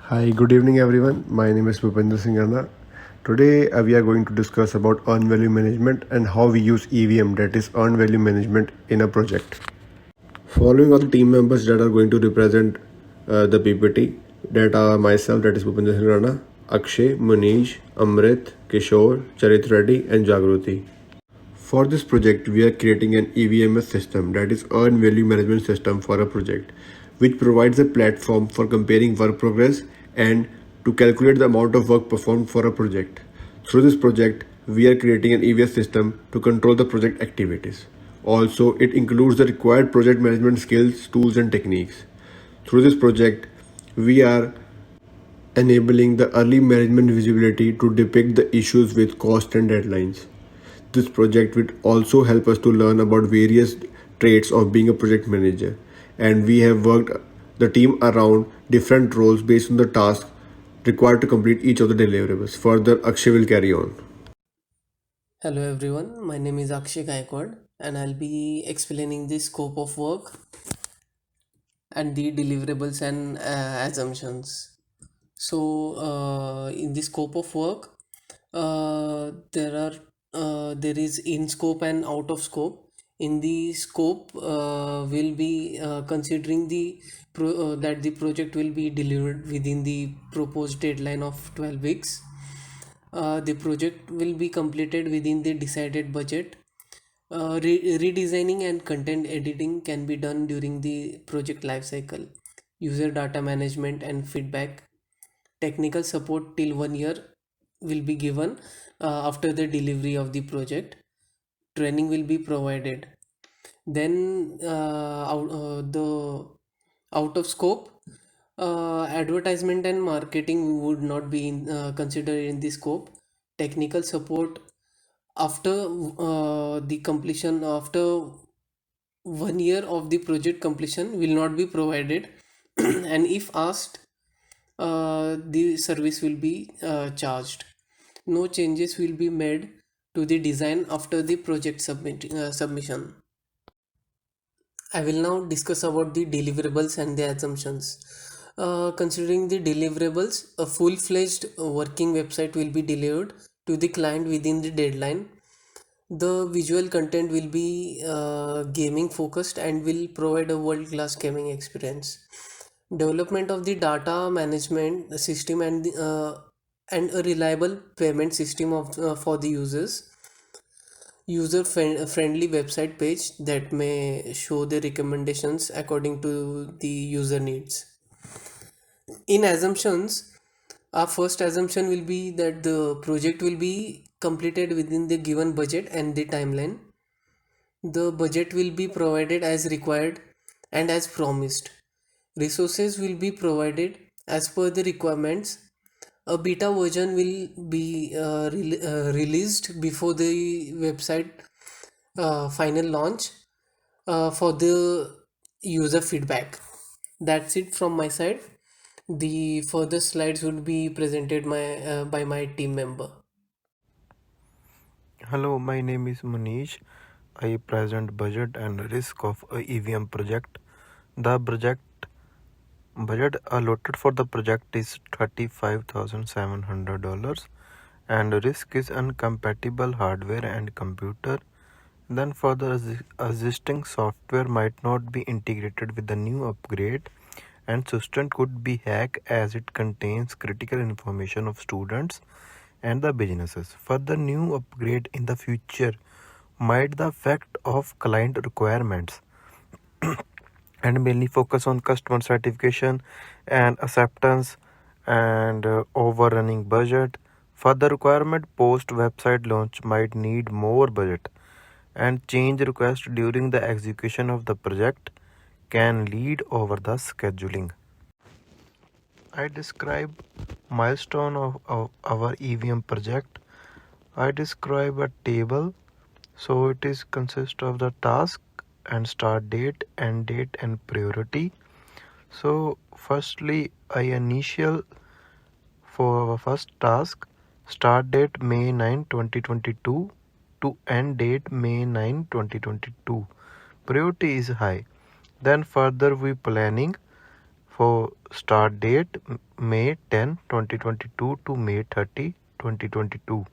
Hi, good evening everyone. My name is Bhupendra Singh Rana. Today we are going to discuss about earned value management and how we use EVM, that is earned value management, in a project. Following are the team members that are going to represent the PPT, that are myself, that is Bhupendra Singh Rana, Akshay, Manish, Amrit, Kishore, Charit Reddy and Jagruti. For this project, we are creating an EVMS system, that is Earned Value Management System, for a project, which provides a platform for comparing work progress and to calculate the amount of work performed for a project. Through this project, we are creating an EVS system to control the project activities. Also, it includes the required project management skills, tools, and techniques. Through this project, we are enabling the early management visibility to depict the issues with cost and deadlines. This project will also help us to learn about various traits of being a project manager, and we have worked the team around different roles based on the task required to complete each of the deliverables. Further, Akshay will carry on. Hello everyone, my name is Akshay Gaikwad and I'll be explaining the scope of work and the deliverables and assumptions. In the scope of work, there is in scope and out of scope. In the scope, we'll be considering that the project will be delivered within the proposed deadline of 12 weeks. The project will be completed within the decided budget. Redesigning and content editing can be done during the project lifecycle. User data management and feedback. Technical support till 1 year will be given after the delivery of the project. Training will be provided. Then the out of scope, advertisement and marketing would not be considered in the scope. Technical support after the completion after 1 year of the project completion will not be provided and if asked the service will be charged. No changes will be made to the design after the project submission. I will now discuss about the deliverables and the assumptions. Considering the deliverables, a full-fledged working website will be delivered to the client within the deadline. The visual content will be gaming focused and will provide a world-class gaming experience. Development of the data management system and a reliable payment system for the users. Friendly website page that may show the recommendations according to the user needs. In assumptions, our first assumption will be that the project will be completed within the given budget and the timeline. The budget will be provided as required and as promised. Resources will be provided as per the requirements. A beta version will be released before the website final launch for the user feedback. That's it from my side. The further slides would be presented by my team member. Hello, my name is Manish. I present budget and risk of a EVM project. The project budget allotted for the project is $35,700 and risk is incompatible hardware and computer. Then further existing software might not be integrated with the new upgrade and system could be hacked as it contains critical information of students and the businesses. Further new upgrade in the future might the effect of client requirements and mainly focus on customer certification and acceptance and overrunning budget. Further requirement post website launch might need more budget and change request during the execution of the project can lead over the scheduling. I describe milestone of our EVM project. I describe a table. So it is consist of the task and start date, end date and priority. So firstly I initial for our first task start date May 9, 2022 to end date May 9, 2022. Priority is high. Then further we planning For start date May 10, 2022 to May 30, 2022.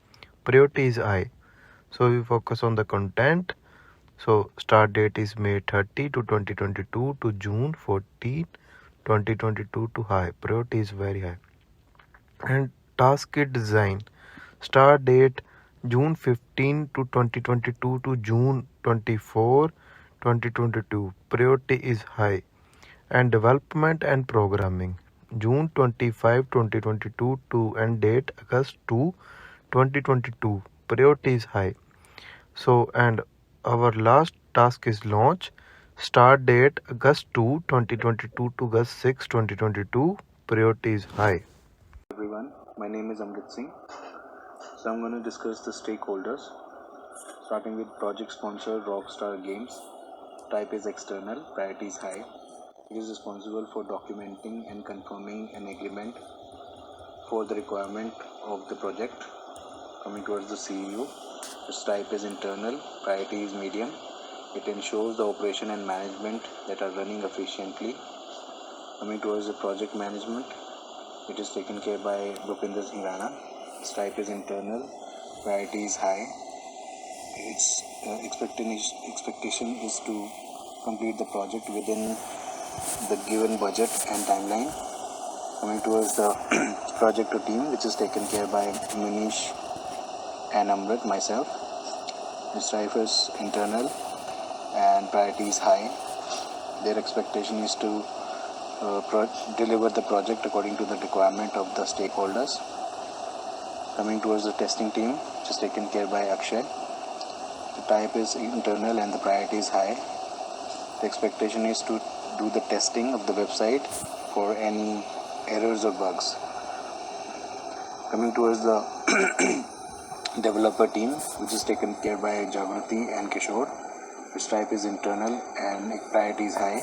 Priority is high. So we focus on the content. So start date is May 30 to 2022 to June 14, 2022 to high. Priority is very high. And task kit design. Start date June 15 to 2022 to June 24, 2022. Priority is high. And development and programming. June 25, 2022 to end date August 2, 2022. Priority is high. So, and our last task is launch. Start date August 2, 2022 to August 6, 2022. Priority is high. Everyone, my name is Amrit Singh. So I'm going to discuss the stakeholders, starting with project sponsor Rockstar Games. Type is external, priority is high. It is responsible for documenting and confirming an agreement for the requirement of the project. Coming towards the CEU, its type is internal, priority is medium. It ensures the operation and management that are running efficiently. Coming towards the project management, it is taken care by Bhupinder Singh Rana. Its type is internal, priority is high. Its expectation is to complete the project within the given budget and timeline. Coming towards the project team, which is taken care by Manish and Amrit, myself. Its type is internal and priority is high. Their expectation is to deliver the project according to the requirement of the stakeholders. Coming towards the testing team, which is taken care by Akshay. The type is internal and the priority is high. The expectation is to do the testing of the website for any errors or bugs. Coming towards the developer team, which is taken care by Jagrati and Kishore. Its type is internal and priority is high.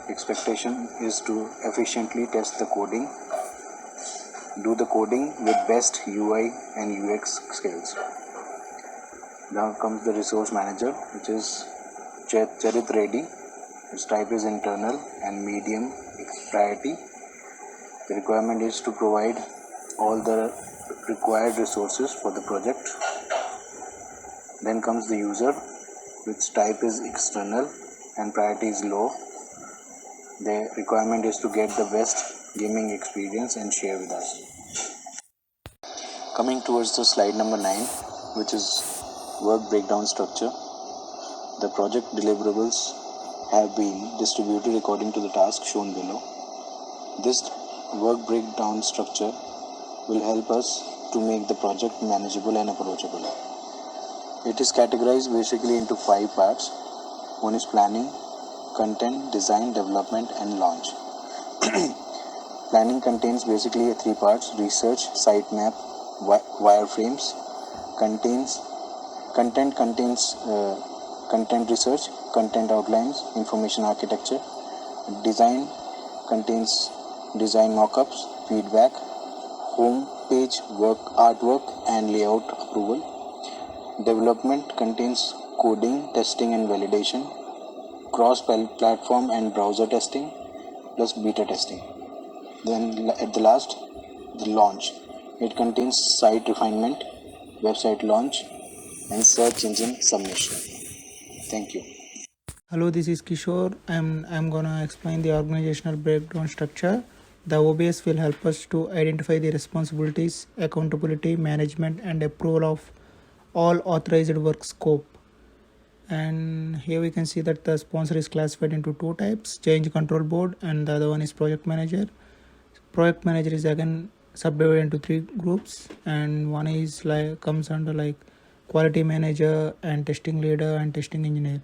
Expectation is to efficiently test the coding, do the coding with best UI and UX skills. Now comes the resource manager, which is Charit Reddy. Its type is internal and medium priority. The requirement is to provide all the required resources for the project. Then comes the user, which type is external and priority is low. The requirement is to get the best gaming experience and share with us. Coming towards the slide number 9, which is work breakdown structure. The project deliverables have been distributed according to the task shown below. This work breakdown structure will help us to make the project manageable and approachable. It is categorized basically into 5 parts. One is planning, content, design, development and launch. Planning contains basically 3 parts: research, sitemap, wireframes. Content contains content research, content outlines, information architecture. Design contains design mockups, feedback, home page work, artwork and layout approval. Development contains coding, testing and validation, cross-platform and browser testing, plus beta testing. Then at the last, the launch. It contains site refinement, website launch and search engine submission. Thank you. Hello, this is Kishore. I'm gonna explain the organizational breakdown structure. The OBS will help us to identify the responsibilities, accountability, management, and approval of all authorized work scope. And here we can see that the sponsor is classified into 2 types: change control board, and the other one is project manager. Project manager is again subdivided into 3 groups, and one is comes under quality manager and testing leader and testing engineer,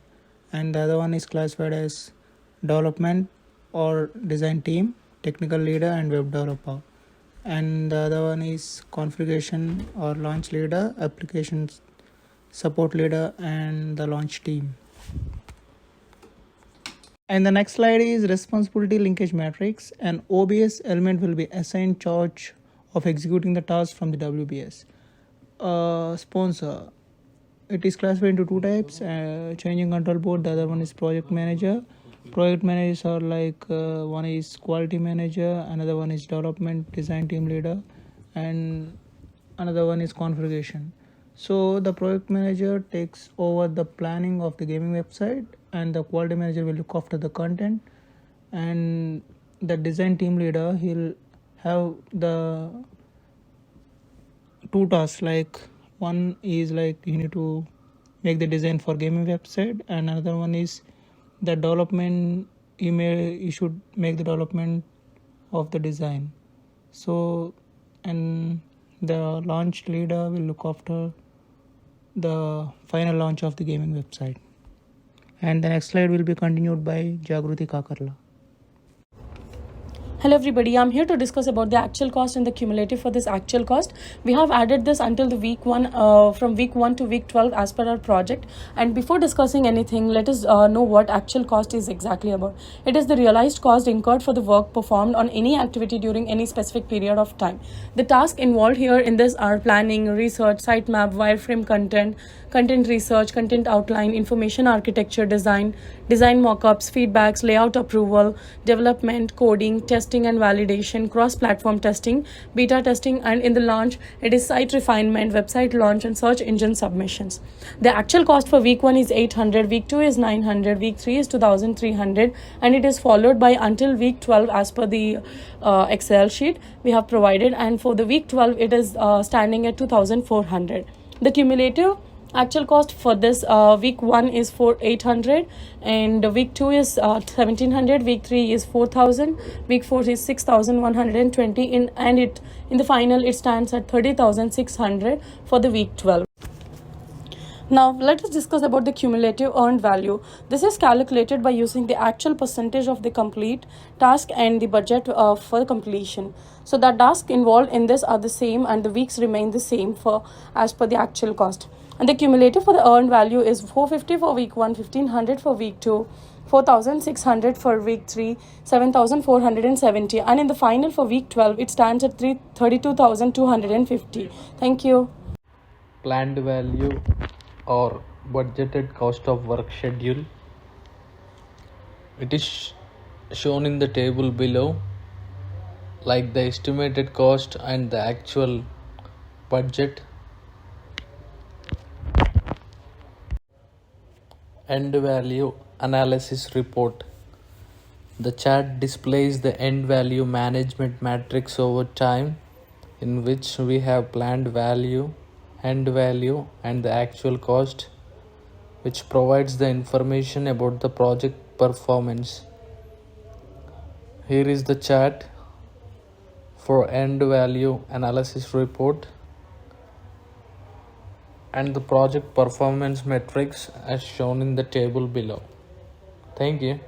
and the other one is classified as development or design team, technical leader and web developer, and the other one is configuration or launch leader, applications support leader and the launch team. And the next slide is responsibility linkage matrix. An OBS element will be assigned charge of executing the task from the WBS. Sponsor, it is classified into 2 types: changing control board, the other one is project manager. Project managers are like one is quality manager, another one is development design team leader, and another one is configuration. So the project manager takes over the planning of the gaming website, and the quality manager will look after the content, and the design team leader, he'll have the two tasks. Like one is like you need to make the design for gaming website, and another one is the development. You should make the development of the design. So, and the launch leader will look after the final launch of the gaming website. And the next slide will be continued by Jagruti Kakarla. Hello everybody, I'm here to discuss about the actual cost and the cumulative for this actual cost. We have added this until the week 1, from week 1 to week 12 as per our project. And before discussing anything, let us know what actual cost is exactly about. It is the realized cost incurred for the work performed on any activity during any specific period of time. The tasks involved here in this are planning, research, sitemap, wireframe content, content research, content outline, information architecture design, design mockups, feedbacks, layout approval, development, coding, testing and validation, cross-platform testing, beta testing, and in the launch, it is site refinement, website launch, and search engine submissions. The actual cost for week 1 is 800, week 2 is 900, week 3 is 2300, and it is followed by until week 12 as per the Excel sheet we have provided, and for the week 12, it is standing at 2400. The cumulative actual cost for this week 1 is 800, and week 2 is 1700, week 3 is 4000, week 4 is 6120, and in the final it stands at 30600 for the week 12. Now, let us discuss about the cumulative earned value. This is calculated by using the actual percentage of the complete task and the budget for completion. So, the tasks involved in this are the same, and the weeks remain the same for as per the actual cost. And the cumulative for the earned value is 450 for week 1, 1500 for week 2, 4600 for week 3, 7470, and in the final for week 12, it stands at 32,250. Thank you. Planned value or budgeted cost of work schedule. It is shown in the table below, like the estimated cost and the actual budget. End value analysis report. The chart displays the end value management matrix over time, in which we have planned value, end value, and the actual cost, which provides the information about the project performance. Here is the chart for end value analysis report and the project performance metrics as shown in the table below. Thank you.